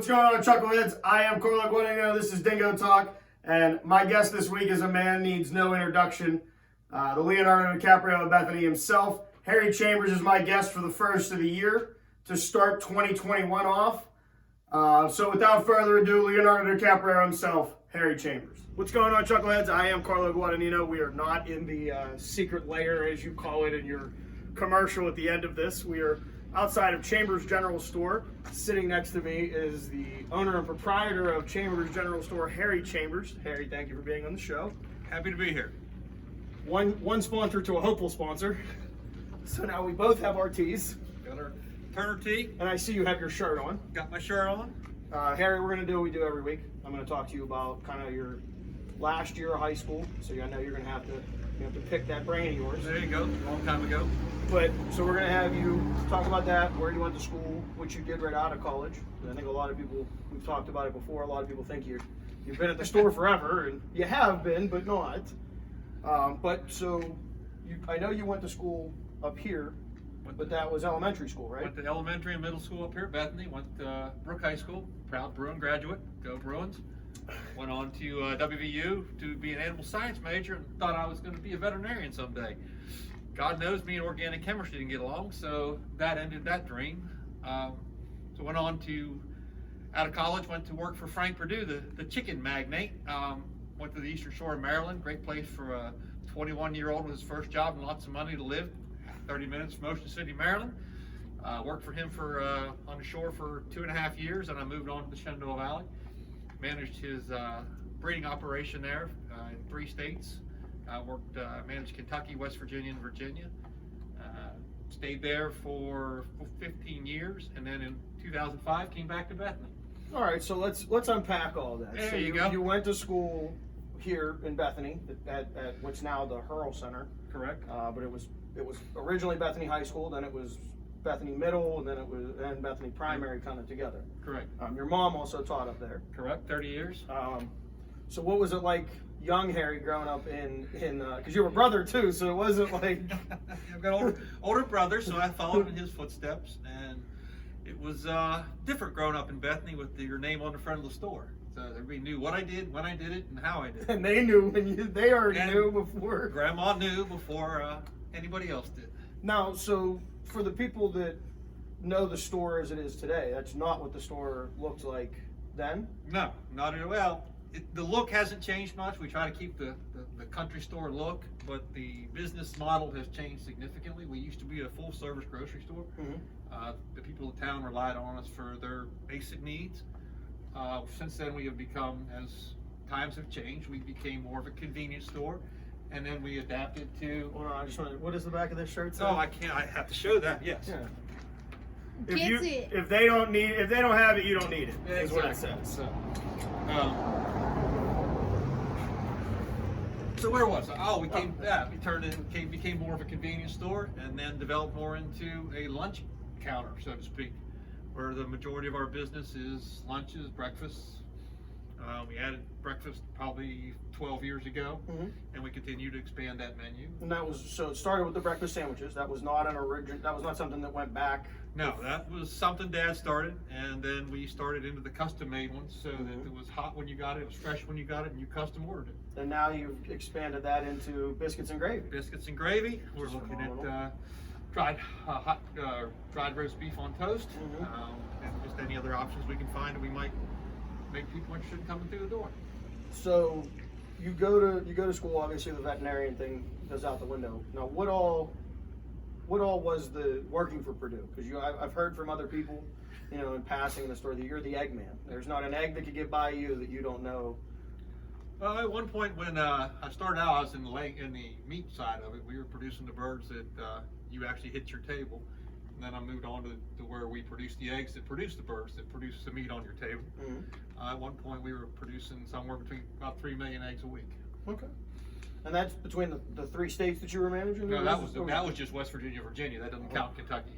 going on, Chuckleheads? I am Corlo Guadagnino. This is DingoTalk, and my guest this week is a man needs no introduction. The Leonardo DiCaprio of Bethany himself. Harry Chambers is my guest for the first of the year to start 2021 off. So without further ado, Leonardo DiCaprio himself, Harry Chambers. What's going on, Chuckleheads? I am Corlo Guadagnino. We are not in the secret lair, as you call it in your commercial at the end of this. We are outside of Chambers General Store. Sitting next to me is the owner and proprietor of Chambers General Store, Harry Chambers. Harry, thank you for being on the show. Happy to be here. One sponsor to a hopeful sponsor. So now we both have our tees. Got our Turner tee. And I see you have your shirt on. Got my shirt on. Harry, we're going to do what we do every week. I'm going to talk to you about kind of your last year of high school. So I know you're going to have to pick that brain of yours. There you go. A long time ago. But so we're going to have you talk about that, where you went to school, what you did right out of college. I think a lot of people, we've talked about it before, a lot of people think you've been at the store forever, and you have been, but not. I know you went to school up here, but that was elementary school, right? Went to elementary and middle school up here at Bethany. Went to Brook High School. Proud Bruin graduate. Go Bruins. Went on to WVU to be an animal science major and thought I was going to be a veterinarian someday. God knows me and organic chemistry didn't get along, so that ended that dream. So went on to, out of college, went to work for Frank Perdue, the chicken magnate. Went to the Eastern Shore of Maryland. Great place for a 21-year-old with his first job and lots of money to live. 30 minutes from Ocean City, Maryland. Worked for him on the shore for 2.5 years, and I moved on to the Shenandoah Valley. Managed his breeding operation there in 3 states. Managed Kentucky, West Virginia, and Virginia. Stayed there for 15 years, and then in 2005 came back to Bethany. All right, so let's unpack all that. There so you go. You went to school here in Bethany at what's now the Hurl Center. Correct. But it was originally Bethany High School, then it was Bethany Middle, and then Bethany Primary kind of together. Correct. Your mom also taught up there. Correct. 30 years. So what was it like, young Harry, growing up in because you have a brother too, so it wasn't like I've got older brother, so I followed in his footsteps, and it was different growing up in Bethany with your name on the front of the store. So everybody knew what I did, when I did it, and how I did it. And they knew they already knew before. Grandma knew before anybody else did. Now, so for the people that know the store as it is today, that's not what the store looked like then? No, not at all. Well, the look hasn't changed much. We try to keep the country store look, but the business model has changed significantly. We used to be a full service grocery store. Mm-hmm. The people of town relied on us for their basic needs. Since then, we have become, as times have changed, we became more of a convenience store, and then we adapted to. Hold on, I just want. What does the back of this shirt say? Oh, I can't. I have to show that. Yes. Yeah. If they don't have it, you don't need it. Exactly. Is what it says. So where was I? Oh, became more of a convenience store, and then developed more into a lunch counter, so to speak, where the majority of our business is lunches, breakfasts. We added breakfast probably 12 years ago, mm-hmm. and we continue to expand that menu. And that was, so it started with the breakfast sandwiches. That was not that was not something that went back. No, that was something Dad started, and then we started into the custom-made ones, so mm-hmm. that it was hot when you got it, it was fresh when you got it, and you custom ordered it. And now you've expanded that into biscuits and gravy. Biscuits and gravy. We're looking at dried roast beef on toast, mm-hmm. And just any other options we can find that we might make people interested in coming through the door. So you go to school. Obviously, the veterinarian thing goes out the window. Now, what all was the working for Perdue? Because I've heard from other people, in passing in the store, that you're the egg man. There's not an egg that could get by you that you don't know. At one point when I started out, I was in the meat side of it. We were producing the birds that you actually hit your table. And then I moved on to where we produce the eggs that produce the birds that produce the meat on your table. Mm-hmm. At one point, we were producing somewhere between about 3 million eggs a week. Okay. And that's between the 3 states that you were managing? No, that was just West Virginia, Virginia. That doesn't count Kentucky.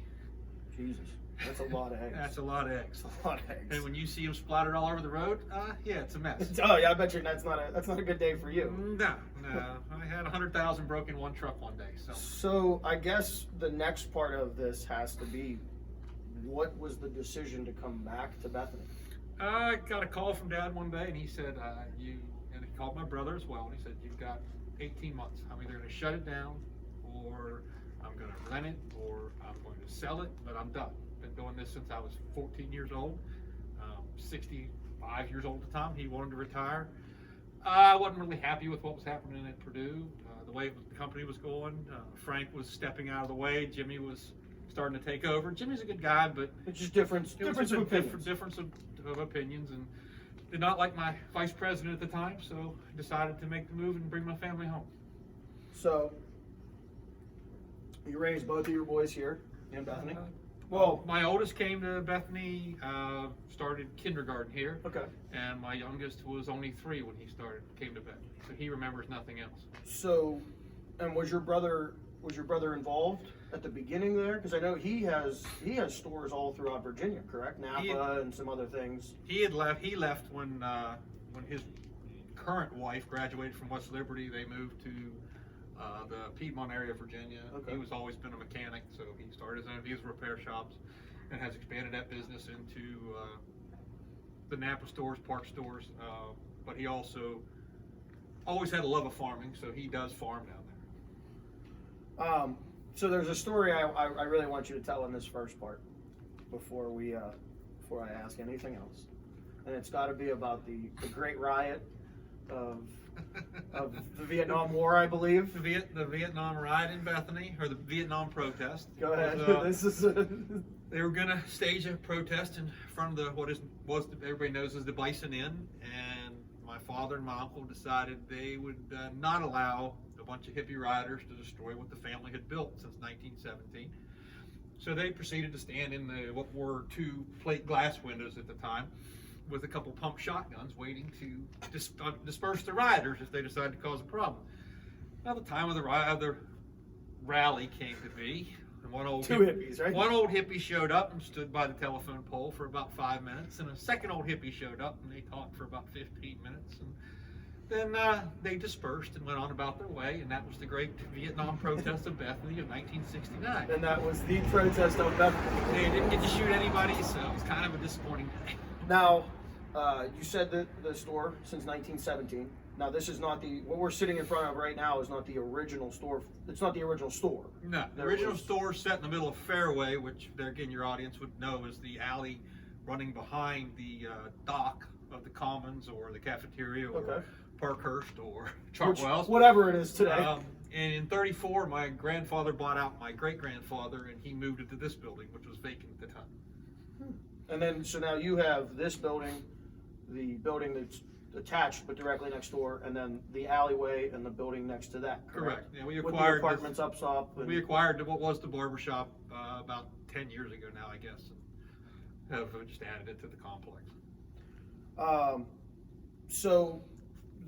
Jesus, that's a lot of eggs. That's a lot of eggs. That's a lot of eggs. And when you see them splattered all over the road, yeah, it's a mess. Oh yeah, I bet you that's not a good day for you. No. I had 100,000 broken one truck one day. So I guess the next part of this has to be, what was the decision to come back to Bethany? I got a call from Dad one day, and he said, and he called my brother as well, and he said, you've got 18 months. I'm either going to shut it down, or I'm going to rent it, or I'm going to sell it, but I'm done. Been doing this since I was 14 years old, 65 years old at the time. He wanted to retire. I wasn't really happy with what was happening at Purdue, the way the company was going. Frank was stepping out of the way. Jimmy was starting to take over. Jimmy's a good guy, but it's just difference of opinions. Difference of opinions, and did not like my vice president at the time, so I decided to make the move and bring my family home. So, you raised both of your boys here in Bethany? Well, my oldest came to Bethany, started kindergarten here. Okay. And my youngest was only 3 when he came to Bethany, so he remembers nothing else. So, and was your brother involved at the beginning there? Because I know he has stores all throughout Virginia, correct? Napa and some other things. He left when his current wife graduated from West Liberty. They moved to the Piedmont area of Virginia. Okay. He was always been a mechanic, so he started his own vehicle repair shops and has expanded that business into the Napa stores, park stores. But he also always had a love of farming, so he does farm down there. So there's a story I really want you to tell in this first part before I ask anything else, and it's got to be about the Great Riot of the Vietnam War, I believe. The Vietnam riot in Bethany, or the Vietnam protest. Go ahead. They were going to stage a protest in front of everybody knows as the Bison Inn, and my father and my uncle decided they would not allow a bunch of hippie rioters to destroy what the family had built since 1917. So they proceeded to stand in what were 2 plate glass windows at the time, with a couple pump shotguns waiting to disperse the rioters if they decided to cause a problem. Now, the time of the rally came to be, and one old hippie showed up and stood by the telephone pole for about 5 minutes, and a second old hippie showed up and they talked for about 15 minutes, and then they dispersed and went on about their way, and that was the Great Vietnam Protest of Bethany of 1969. And that was the protest of Bethany. They didn't get to shoot anybody, so it was kind of a disappointing day. Now, you said that the store since 1917. Now, this is not what we're sitting in front of right now is not the original store. It's not the original store. No, the original store set in the middle of Fairway, which there again your audience would know is the alley running behind the dock of the Commons or the cafeteria or Parkhurst or Chartwell's. Whatever it is today. And in 34, my grandfather bought out my great-grandfather, and he moved into this building, which was vacant at the time. And then, so now you have this building, the building that's attached but directly next door, and then the alleyway and the building next to that. Correct. Yeah, we acquired with the apartments up top. We acquired what was the barber shop about 10 years ago now, I guess, and have just added it to the complex. So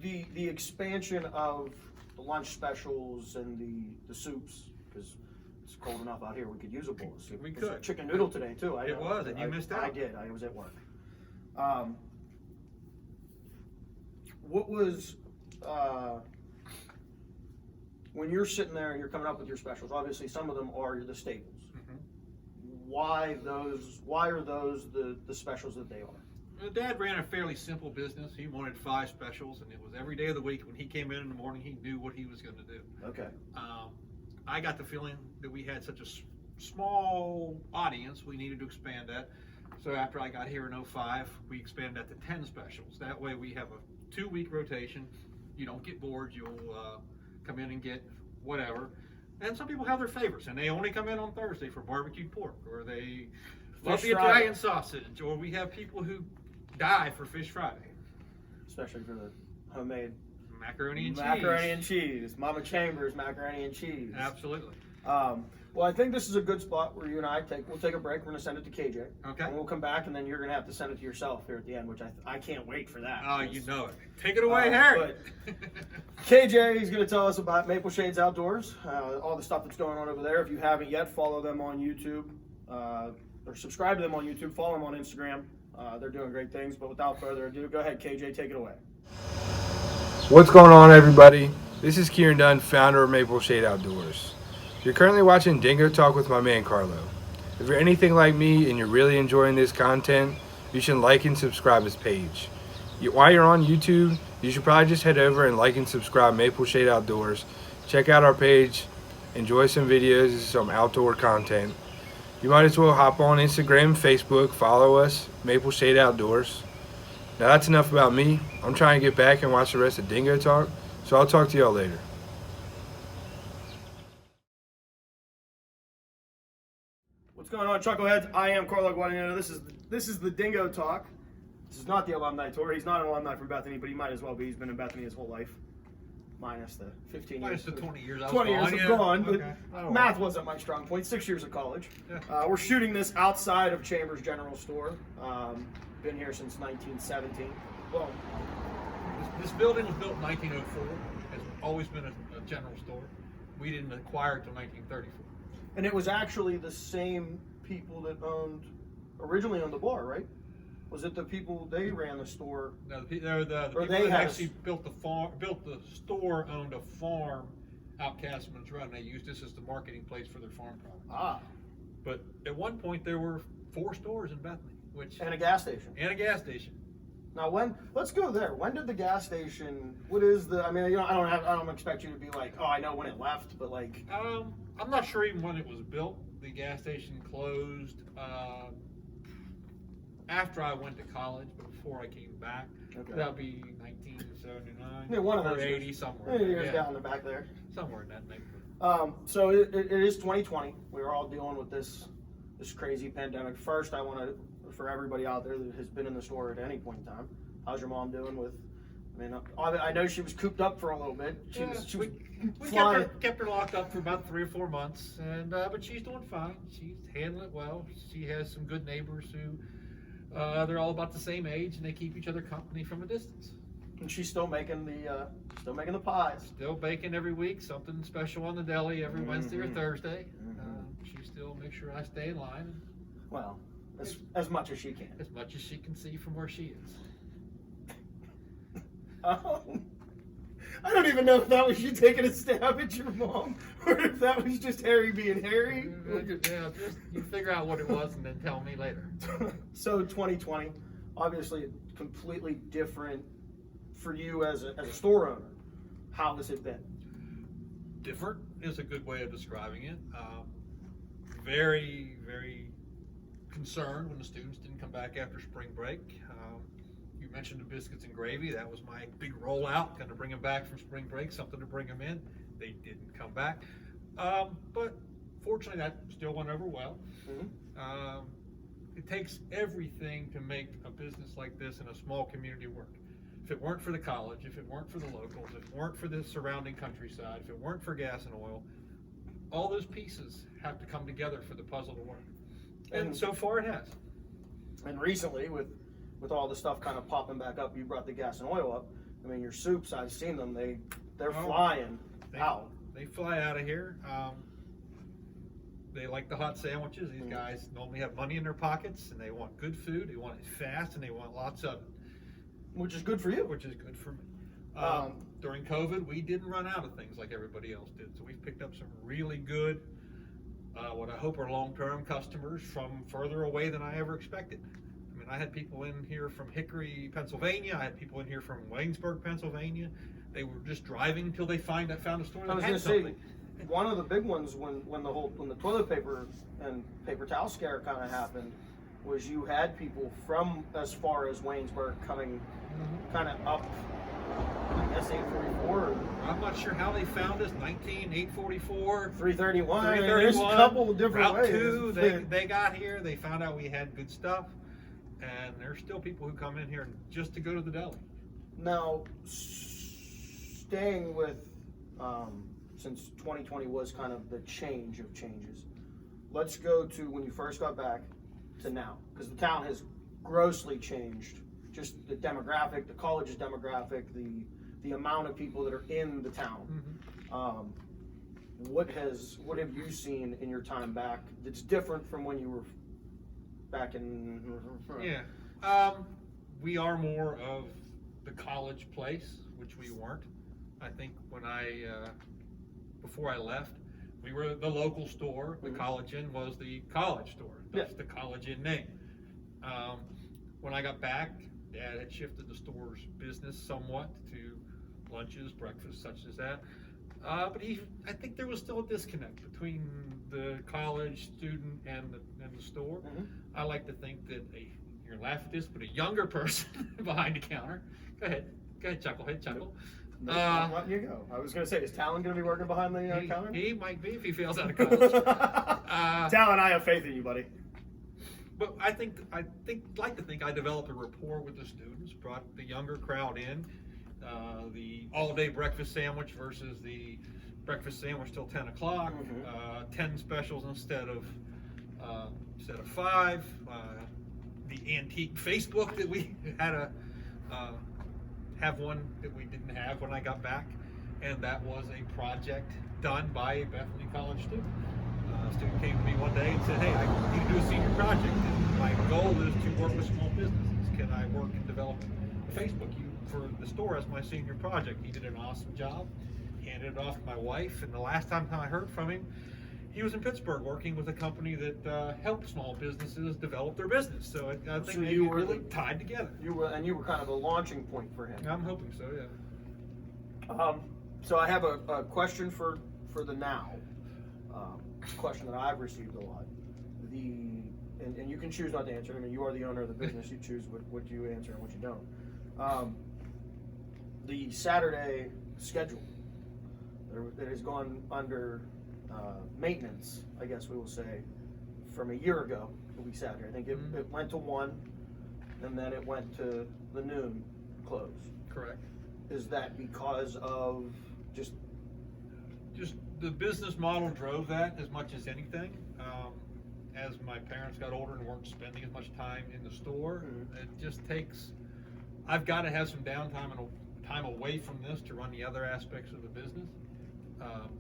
the expansion of the lunch specials and the soups, because it's cold enough out here, we could use a bowl of soup. We could. Chicken noodle today too. It was, and you missed out. I did. I was at work. What was when you're sitting there and you're coming up with your specials? Obviously, some of them are the staples. Mm-hmm. Why are those the specials that they are? Dad ran a fairly simple business. He wanted 5 specials, and it was every day of the week. When he came in the morning, he knew what he was going to do. Okay. I got the feeling that we had such a small audience, we needed to expand that. So after I got here in 2005, we expanded that to 10 specials. That way we have a 2-week rotation. You don't get bored. You'll come in and get whatever. And some people have their favorites, and they only come in on Thursday for barbecued pork, or they love the Italian sausage, or we have people who die for Fish Friday. Especially for the homemade macaroni and cheese. Mama Chambers macaroni and cheese. Absolutely. Well, I think this is a good spot where you and I we'll take a break. We're going to send it to KJ. Okay. And we'll come back, and then you're going to have to send it to yourself here at the end, which I can't wait for that. Oh, you know it. Take it away, Harry. KJ is going to tell us about Maple Shades Outdoors, all the stuff that's going on over there. If you haven't yet, follow them on YouTube, or subscribe to them on YouTube. Follow them on Instagram. They're doing great things. But without further ado, go ahead, KJ, take it away. What's going on, everybody? This is Kieran Dunn, founder of Maple Shade Outdoors. You're currently watching Dingo Talk with my man Carlo. If you're anything like me and you're really enjoying this content, you should like and subscribe his page. While you're on YouTube, you should probably just head over and like and subscribe Maple Shade Outdoors. Check out our page, enjoy some videos, some outdoor content. You might as well hop on Instagram, Facebook, follow us, Maple Shade Outdoors. Now that's enough about me. I'm trying to get back and watch the rest of Dingo Talk, so I'll talk to y'all later. What's going on, Chuckleheads? I am Carlo Guadagnino. This is the Dingo Talk. This is not the alumni tour. He's not an alumni from Bethany, but he might as well be. He's been in Bethany his whole life. Minus the 15 Minus years. the 20 years I was 20 years gone, of yeah. gone, but Okay. math wasn't my strong point. 6 years of college. Yeah. We're shooting this outside of Chambers General Store. Been here since 1917. Well, This building was built in 1904. Has always been a general store. We didn't acquire it until 1934. and it was actually the same people that originally owned the bar, right? Was it the people, they ran the store? No, the people Or that they had actually built the store, owned a farm out Castleman's Run. They used this as the marketing place for their farm products. Ah, But at one point there were 4 stores in Bethany, and a gas station. and a gas station. Now, let's go there. When did the gas station? What is the? I mean, you know, I don't expect you to be like, oh, I know when it left, but like, I'm not sure even when it was built. The gas station closed after I went to college, but before I came back. Okay. That would be 1979 yeah, one of or those 80 years. somewhere. Years down the back there. Somewhere in that neighborhood. So it is 2020. We are all dealing with this crazy pandemic. First, I want to, for everybody out there that has been in the store at any point in time, how's your mom doing with? I mean, I know she was cooped up for a little bit. She was We flying. kept her locked up for about 3 or 4 months, and but she's doing fine. She's handling it well. She has some good neighbors who they're all about the same age, and they keep each other company from a distance. And she's still making the pies. Still baking every week, something special on the deli every Wednesday or Thursday. Mhm. She still makes sure I stay in line Well, as much as she can. as much as she can see from where she is. I don't even know if that was you taking a stab at your mom, or if that was just Harry being Harry. Yeah, just you figure out what it was and then tell me later. So 2020, obviously completely different for you as a store owner. How has it been? Different is a good way of describing it. Very, very concerned when the students didn't come back after spring break. You mentioned the biscuits and gravy. That was my big rollout, kind of bring them back from spring break, something to bring them in. They didn't come back. But fortunately, that still went over well. Mm-hmm. It takes everything to make a business like this in a small community work. If it weren't for the college, if it weren't for the locals, if it weren't for the surrounding countryside, if it weren't for gas and oil, all those pieces have to come together for the puzzle to work. And so far it has. And recently, with all the stuff kind of popping back up, you brought the gas and oil up. I mean, your soups, I've seen them. They're flying out. They fly out of here. They like the hot sandwiches. These guys normally have money in their pockets, and they want good food. They want it fast, and they want lots of it. Which is good for you. Which is good for me. During COVID, we didn't run out of things like everybody else did. So we've picked up some really good, what I hope are long-term customers from further away than I ever expected. I mean, I had people in here from Hickory, Pennsylvania. I had people in here from Waynesburg, Pennsylvania. They were just driving until they found a store that had something. One of the big ones when the toilet paper and paper towel scare kind of happened was you had people from as far as Waynesburg coming kind of up, I guess 844. I'm not sure how they found us. 844, 331. 331. There's a couple of different Route ways. 2. They got here. They found out we had good stuff, and there's still people who come in here just to go to the deli. Now, staying with since 2020 was kind of the change of changes. Let's go to when you first got back to now, because the town has grossly changed. Just the demographic, the college's demographic, the amount of people that are in the town. What have you seen in your time back that's different from when you were back in? We are more of the college place, which we weren't. I think when before I left, we were the local store. The College Inn was the college store. That's the College Inn name. When I got back, Dad had shifted the store's business somewhat to lunches, breakfast, such as that. But I think there was still a disconnect between the college student and the store. Mhm. I like to think that you're laughing at this, but a younger person behind the counter. Go ahead, chuckle. No, I'm letting you go. I was going to say, is Talon going to be working behind the counter? He might be if he fails out of college. Talon, I have faith in you, buddy. But I like to think I developed a rapport with the students, brought the younger crowd in. The all-day breakfast sandwich versus the breakfast sandwich till 10 o'clock. 10 specials instead of 5. The antique Facebook that we had to have one that we didn't have when I got back, and that was a project done by a Bethany College student. A student came to me one day and said, "Hey, I need to do a senior project, and my goal is to work with small businesses. Can I work and develop a Facebook for the store as my senior project?" He did an awesome job, handed it off to my wife, and the last time I heard from him, he was in Pittsburgh working with a company that helped small businesses develop their business. So I think maybe you were really tied together. You were kind of a launching point for him. I'm hoping so, yeah. So I have a question for the now. Question that I've received a lot. And you can choose not to answer. I mean, you are the owner of the business. You choose what you answer and what you don't. The Saturday schedule that has gone under maintenance, I guess we will say, from a year ago. We sat here. I think it went to 1, and then it went to the noon close. Correct. Is that because of just the business model drove that as much as anything. As my parents got older and weren't spending as much time in the store, it just takes, I've got to have some downtime and time away from this to run the other aspects of the business.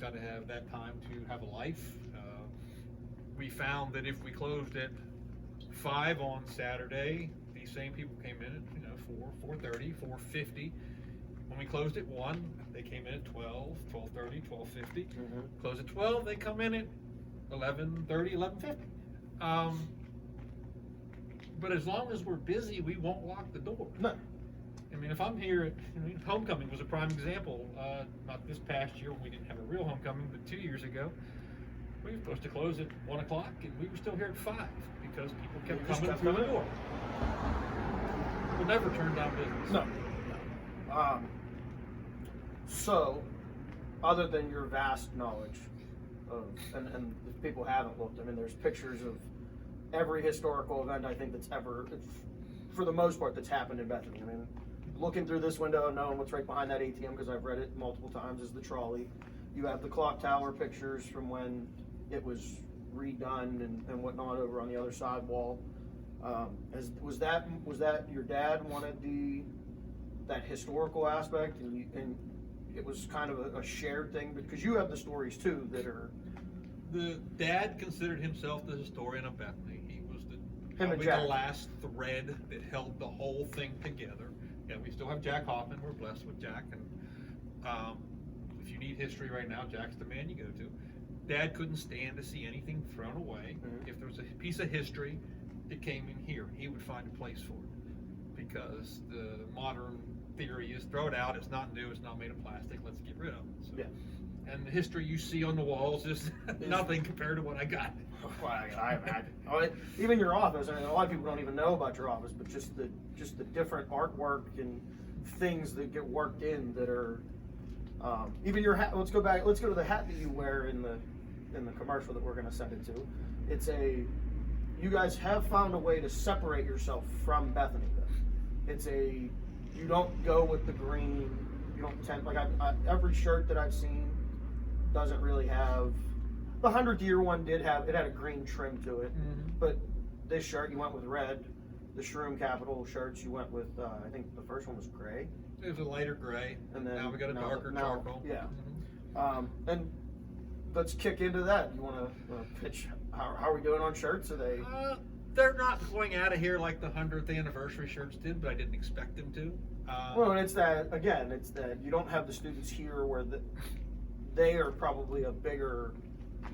Got to have that time to have a life. We found that if we closed at 5 on Saturday, these same people came in at 4:30, 4:50. When we closed at 1, they came in at 12, 12:30, 12:50. Close at 12, they come in at 11:30, 11:50. But as long as we're busy, we won't lock the door. no? I mean, if I'm here homecoming was a prime example. Not this past year when we didn't have a real homecoming, but 2 years ago, we were supposed to close at 1 o'clock, and we were still here at 5 because people kept coming through the door. We'll never turn down business. No. So, other than your vast knowledge of, and if people haven't looked, I mean, there's pictures of every historical event I think that's ever, for the most part, that's happened in Bethany. I mean, looking through this window and knowing what's right behind that ATM, because I've read it multiple times, is the trolley. You have the clock tower pictures from when it was redone and whatnot over on the other side wall. Was that your dad wanted that historical aspect, and it was kind of a shared thing, because you have the stories too that are. The dad considered himself the historian of Bethany. He was probably Jack. the last thread that held the whole thing together. Yeah, we still have Jack Hoffman. We're blessed with Jack, and if you need history right now, Jack's the man you go to. Dad couldn't stand to see anything thrown away. If there was a piece of history that came in here, he would find a place for it, because the modern theory is throw it out. It's not new. It's not made of plastic. Let's get rid of it. So, Yeah. And the history you see on the walls is nothing compared to what I got. Well, I imagine. Even your office. I mean, a lot of people don't even know about your office, but just the different artwork and things that get worked in that are. Even your hat. Let's go back. Let's go to the hat that you wear in the commercial that we're going to send it to. It's you guys have found a way to separate yourself from Bethany. It's you don't go with the green. You don't tend, like every shirt that I've seen doesn't really have. The 100th year one it had a green trim to it, but this shirt you went with red. The Shroom Capital shirts you went with, I think the first one was gray. It was a lighter gray, and then now we got a darker charcoal. Yeah. And let's kick into that. You want to pitch? How are we doing on shirts? Are they? They're not going out of here like the 100th anniversary shirts did, but I didn't expect them to. Well, and it's that you don't have the students here where they are probably a bigger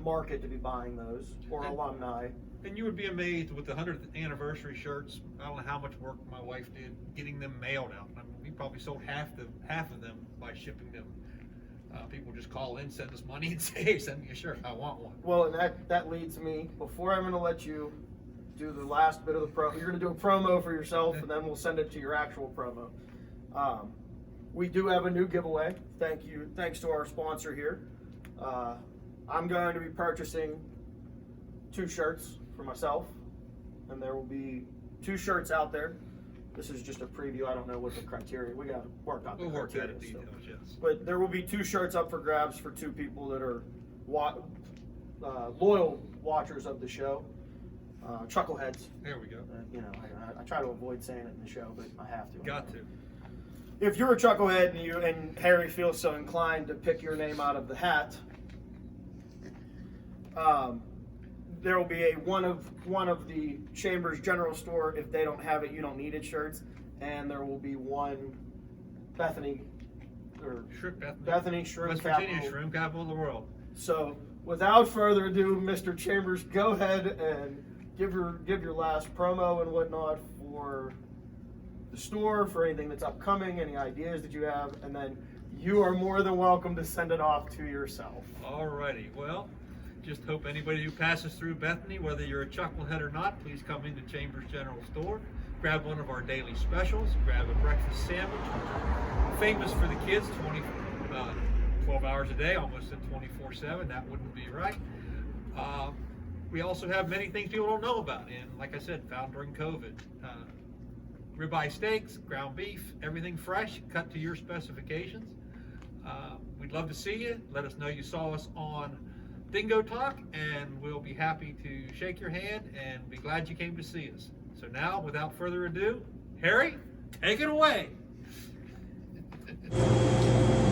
market to be buying those, or alumni. And you would be amazed with the 100th anniversary shirts. I don't know how much work my wife did getting them mailed out. I mean, we probably sold half of them by shipping them. People just call in, send us money, and say, "Hey, send me a shirt. I want one." Well, and that leads me, before I'm going to let you do the last bit of the promo, you're going to do a promo for yourself, and then we'll send it to your actual promo. We do have a new giveaway. Thanks to our sponsor here. I'm going to be purchasing 2 shirts for myself, and there will be 2 shirts out there. This is just a preview. I don't know what the criteria. We got to work out the criteria. We'll work that in details, yes. But there will be 2 shirts up for grabs for 2 people that are loyal watchers of the show. Chuckleheads. There we go. I try to avoid saying it in the show, but I have to. Got to. If you're a chucklehead and Harry feels so inclined to pick your name out of the hat, there will be one of the Chambers General Store, if they don't have it, you don't need it shirts, and there will be one Bethany Shrimp West Virginia Shrimp Capital of the World. So without further ado, Mr. Chambers, go ahead and give your last promo and whatnot for the store, for anything that's upcoming, any ideas that you have, and then you are more than welcome to send it off to yourself. Alrighty, well, just hope anybody who passes through Bethany, whether you're a chucklehead or not, please come into Chambers General Store, grab one of our daily specials, grab a breakfast sandwich, which are famous for the kids, 12 hours a day, almost at 24/7. That wouldn't be right. We also have many things people don't know about, and like I said, found during COVID. Ribeye steaks, ground beef, everything fresh, cut to your specifications. We'd love to see you. Let us know you saw us on DingoTalk, and we'll be happy to shake your hand and be glad you came to see us. So now, without further ado, Harry, take it away.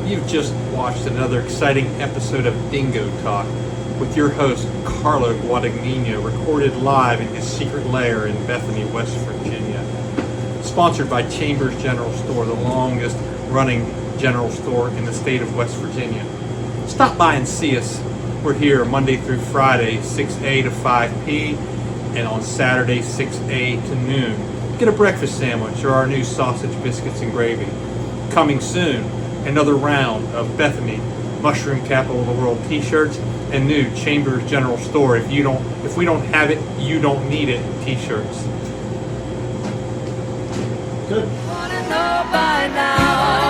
You've just watched another exciting episode of DingoTalk with your host, Carlo Guadagnino, recorded live in his secret lair in Bethany, West Virginia. Sponsored by Chambers General Store, the longest running general store in the state of West Virginia. Stop by and see us. We're here Monday through Friday, 6 a to 5 p, and on Saturday, 6 a to noon. Get a breakfast sandwich or our new sausage, biscuits, and gravy. Coming soon, another round of Bethany, Mushroom Capital of the World t-shirts, and new Chambers General Store. If we don't have it, you don't need it t-shirts. Good. Wanna know by now.